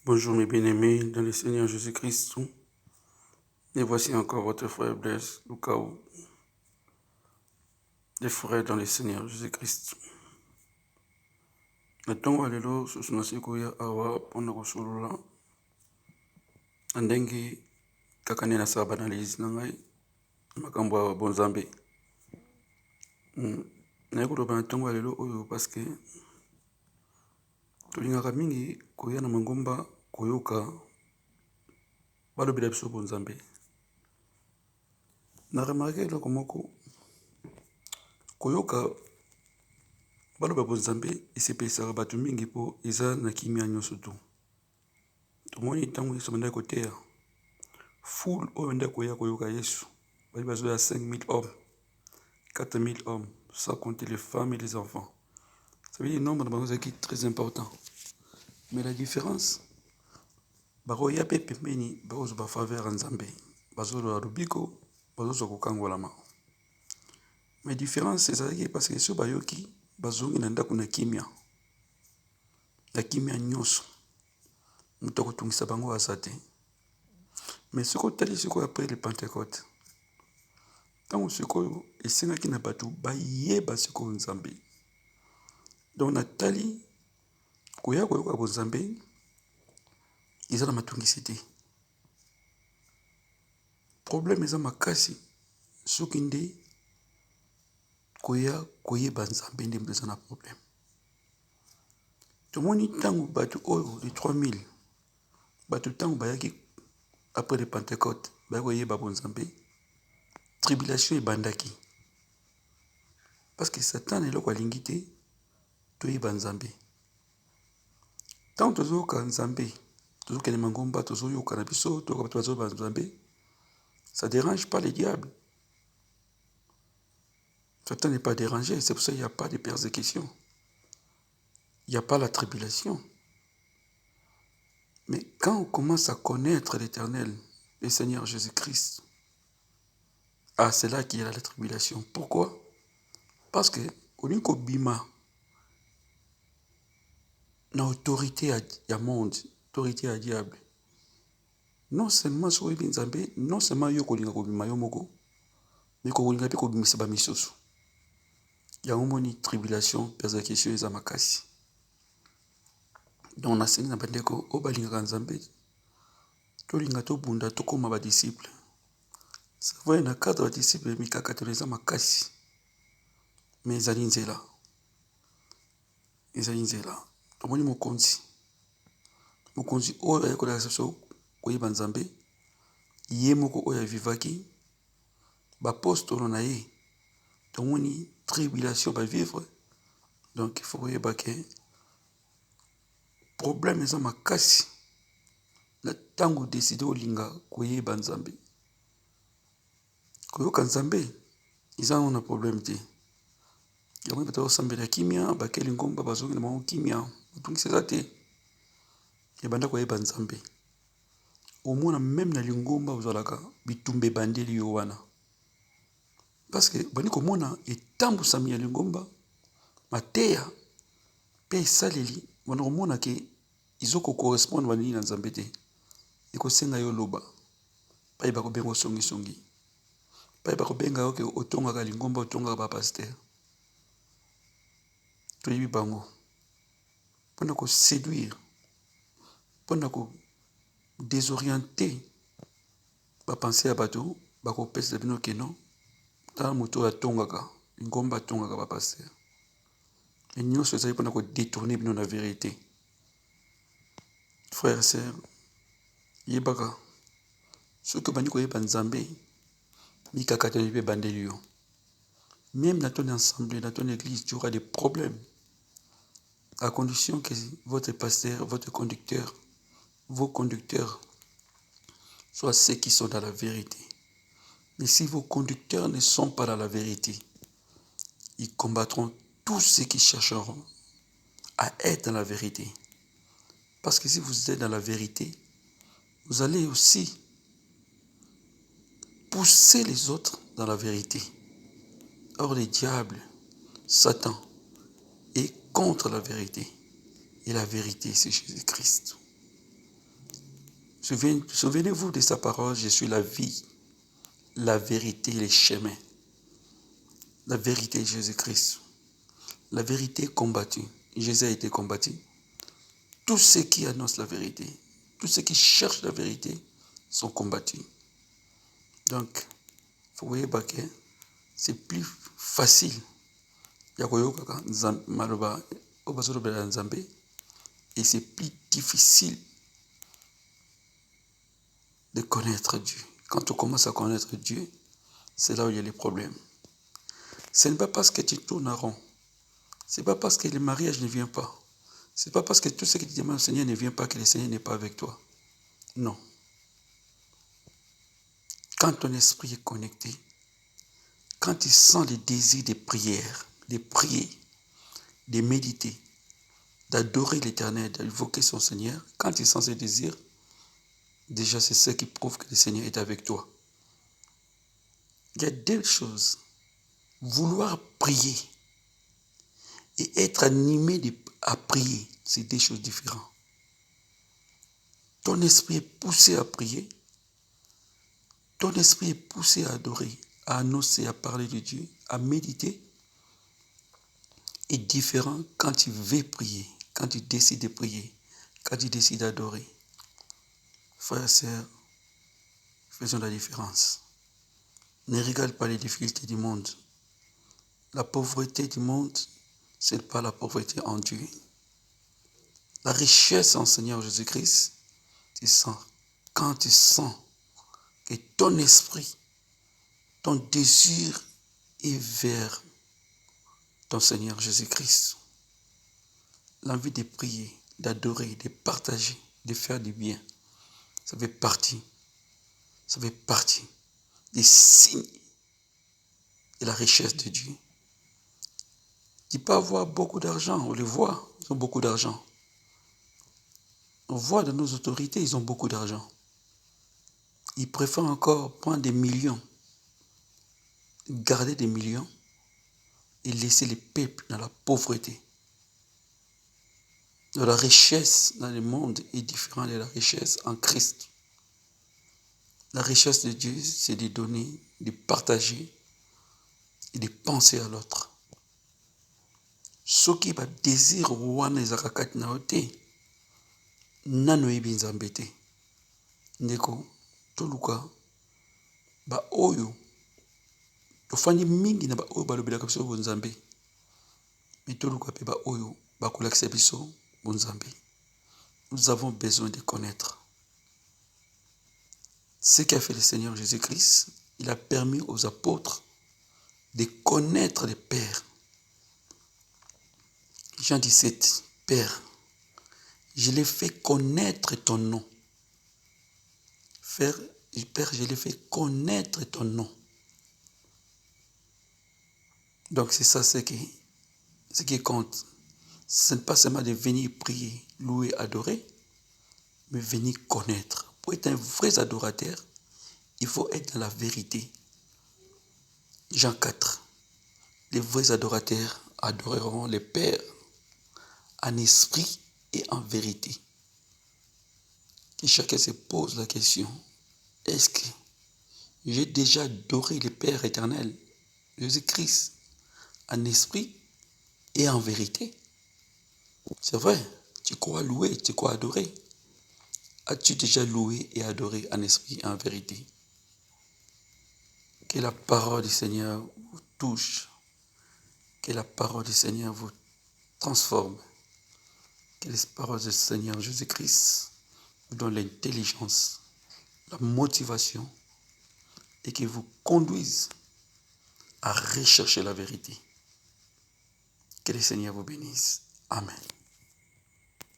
Bonjour mes bien-aimés dans le Seigneur Jésus-Christ. Et voici encore votre frère Blaise Lukaou, des frères dans le Seigneur Jésus-Christ. Ntongo lelo susu na siku ya awa mpona kosolola ndenge kaka nde nasala banalise na ngai makambo ya bonzambe. Naye koloba na ntongo ya lelo oyo parceke tolingaka mingi koya na mangomba koyoka balobela biso bonzambe. Na remarke eloko moko koyoka baloba bonzambe esepesaka bato mingi mpo eza na kimia nyonso tu. Tomoni ntango yesu bandaki koteya foule oyo bandaki koya koyoka yesu bayi bazoya 5000 hommes, 4000 hommes, sans compter les femmes et les enfants. Ça veut dire le nombre de bango ezalaki très important. Mais la différence bakoya mpe pembeni bakozwa bafaveur ya nzambe bazolola lobiko bazozwa kokangolama. Mais différence ezalaki parce que so bayoki bazongi na ndako na kimia nyonso moto akotungisa bango aza te. Mais soki otali sikoyo après le Pentecôte ntango sikoyo esengaki na bato bayeba sikoyo nzambe. Donc natali koya koyoka bonzambe eza na matungisi te. Problème eza makasi soki nde koya koyeba nzambe nde moto eza na problème. Tomoni ntango bato oyo les 3000 bato ntango bayaki après le Pentecôte bayaki koyeba bonzambe tribulation ebandaki parce que Satan eloko alingi te toyeba nzambe. Ntango tozoyoka nzambe tozokende mangomba tozoyoka na biso toyoka bato bazoyeba nzambe, ça dérange pas le diable. Satan n'est pas dérangé, c'est pour ça qu'il n'y a pas de persécution. Il n'y a pas la tribulation. Mais quand on commence à connaître l'Éternel, le Seigneur Jésus-Christ, c'est là qu'il y a la tribulation. Pourquoi? Parce que au lieu qu'on bima na autorité à monde, autorité à diable, non seulement sur les nzambe, non seulement yo kolinga kobima yo moko, mais kolinga pe kobimisa ba misusu. Ya omoni tribulation, persécution eza makasi. Donc nasengi na bandeko o balingaka nzambe tolinga tobunda tokoma ba disciple. C'est vrai na cadre ba disciple mikakatelo eza makasi. Mais ezali nzela. Tomoni mokonzi oyo ayekolakisa biso koyeba nzambe ye moko oyo avivaki bapostolo na ye tomoni tribulation bavivre. Donc il faut koyeba ke problème eza makasi na ntango décide olinga koyeba nzambe. Koyoka nzambe eza na problème te. Yango bato osambela kimia bakeli ngomba bazongi na bango kimia batungisa eza te. Ebanda koyeba nzambe omona même na lingomba ozalaka bitumba ebandeli yo wana parce que bandi komona etambusami ya lingomba mateya mpe esaleli banda komona ke ezokokorrespondre banini na nzambe te ekosenga yo loba pai bakobenga osongisongi pai bakobenga yo ke otongaka lingomba otongaka bapaster toyebi bango mpona koséduire mpona kodésorienter bapense ya bato bakopesela bino keno tala moto oyo atongaka lingomba atongaka bapaster mais nyonso ezali mpona kodétourner bino na vérité. Frère et sœur yebaka soki obandi koyeba nzambe mikakatelo mpe ebandeli yo. Même dans ton assemblée, dans ton église, tu auras des problèmes. À condition que votre pasteur, votre conducteur, vos conducteurs soient ceux qui sont dans la vérité. Mais si vos conducteurs ne sont pas dans la vérité, ils combattront tous ceux qui chercheront à être dans la vérité. Parce que si vous êtes dans la vérité, vous allez aussi pousser les autres dans la vérité. Or, le diable, Satan, est contre la vérité. Et la vérité, c'est Jésus-Christ. Souvenez-vous de sa parole, je suis la vie, la vérité et les chemins. La vérité est Jésus-Christ. La vérité est combattue. Jésus a été combattu. Tous ceux qui annoncent la vérité, tous ceux qui cherchent la vérité sont combattus. Donc, vous voyez, c'est plus facile. Et c'est plus difficile de connaître Dieu. Quand on commence à connaître Dieu, c'est là où il y a les problèmes. Ce n'est pas parce que tu tournes en rond. Ce n'est pas parce que le mariage ne vient pas. Ce n'est pas parce que tout ce que tu demandes au Seigneur ne vient pas que le Seigneur n'est pas avec toi. Non. Quand ton esprit est connecté, quand tu sens le désir de prière, de prier, de méditer, d'adorer l'Éternel, d'invoquer son Seigneur, quand tu sens ce désir, déjà c'est ce qui prouve que le Seigneur est avec toi. Il y a deux choses. Vouloir prier et être animé à prier, c'est deux choses différentes. Ton esprit est poussé à prier. Ton esprit est poussé à adorer, à annoncer, à parler de Dieu, à méditer. Est différent quand tu veux prier, quand tu décides de prier, quand tu décides d'adorer. Frères et sœurs, faisons la différence. Ne regarde pas les difficultés du monde. La pauvreté du monde, ce n'est pas la pauvreté en Dieu. La richesse en Seigneur Jésus-Christ, quand tu sens que ton esprit, ton désir est vers ton Seigneur Jésus-Christ. L'envie de prier, d'adorer, de partager, de faire du bien, ça fait partie des signes de la richesse de Dieu. Tu peux avoir beaucoup d'argent, on le voit, ils ont beaucoup d'argent. On voit dans nos autorités, ils ont beaucoup d'argent. Ils préfèrent encore prendre des millions, garder des millions et laisser les peuples dans la pauvreté. La richesse dans le monde est différente de la richesse en Christ. La richesse de Dieu, c'est de donner, de partager et de penser à l'autre. Ce qui va désir wana ezaka kati na ote, nano yebi nzambe te. Ndeko, toluka ba oyo tofandi mingi na ba oyo balobelaka biso bonzambe. Mais toluka pe ba oyo bakolakisa biso bonzambe. Nous avons besoin de connaître. Ce qu'a fait le Seigneur Jésus-Christ, il a permis aux apôtres de connaître le Père. Jean 17, Père, je l'ai fait connaître ton nom. Père, je l'ai fait connaître ton nom. Donc c'est ça ce qui compte. Ce n'est pas seulement de venir prier, louer, adorer, mais venir connaître. Pour être un vrai adorateur, il faut être dans la vérité. Jean 4. Les vrais adorateurs adoreront le Père en esprit et en vérité. Que chacun se pose la question, est-ce que j'ai déjà adoré le Père éternel, Jésus-Christ, en esprit et en vérité? C'est vrai, tu crois louer, tu crois adorer. As-tu déjà loué et adoré en esprit et en vérité? Que la parole du Seigneur vous touche. Que la parole du Seigneur vous transforme. Que les paroles du Seigneur Jésus-Christ vous donnent l'intelligence, la motivation et qui vous conduisent à rechercher la vérité. Que le Seigneur vous bénisse. Amen.